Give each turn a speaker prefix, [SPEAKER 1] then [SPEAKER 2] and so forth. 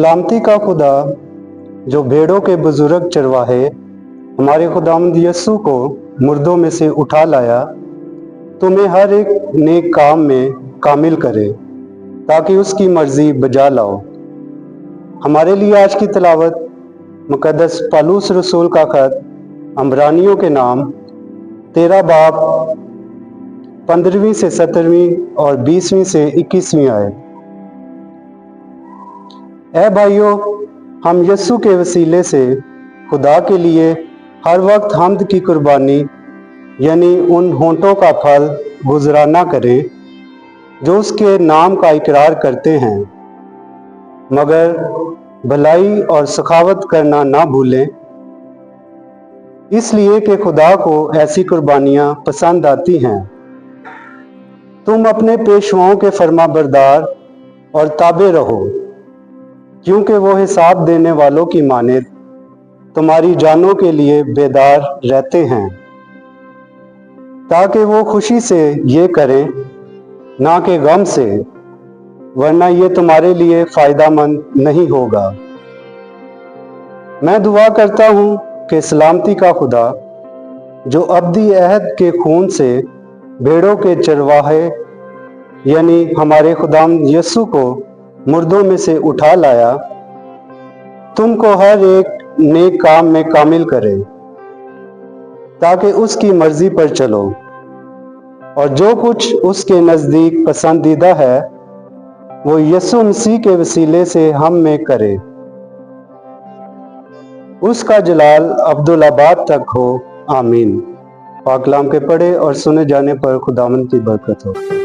[SPEAKER 1] सलामती का खुदा जो भेड़ों के बुजुर्ग चरवाहे हमारे खुदावंद यस्सु को मुर्दों में से उठा लाया, तुम्हें हर एक नेक काम में कामिल करे ताकि उसकी मर्जी बजा लाओ। हमारे लिए आज की तिलावत मुकद्दस पौलुस रसूल का खत अब्रानियों के नाम 13 बाब 15वीं से 17वीं और 20वीं से 21वीं आयत। ऐ भाइयों, हम यस्सु के वसीले से खुदा के लिए हर वक्त हम्द की कुर्बानी यानी उन होंठों का फल गुजराना करें जो उसके नाम का इकरार करते हैं, मगर भलाई और सखावत करना ना भूलें, इसलिए कि खुदा को ऐसी कुर्बानियां पसंद आती हैं। तुम अपने पेशवाओं के फरमाबरदार और ताबे रहो, क्योंकि वो हिसाब देने वालों की मानित तुम्हारी जानों के लिए बेदार रहते हैं, ताकि वो खुशी से ये करें ना कि गम से, वरना ये तुम्हारे लिए फायदामंद नहीं होगा। मैं दुआ करता हूँ कि सलामती का खुदा जो अब्दी अहद के खून से भेड़ों के चरवाहे यानी हमारे खुदावंद यस्सु को मुर्दों में से उठा लाया, तुमको हर एक नेक काम में कामिल करे ताकि उसकी मर्जी पर चलो और जो कुछ उसके नज़दीक पसंदीदा है वो यस्सु मसीह के वसीले से हम में करे। उसका जलाल अब्दुल्लाबाद तक हो, आमीन। पाक कलाम के पढ़े और सुने जाने पर खुदावंद की बरकत हो।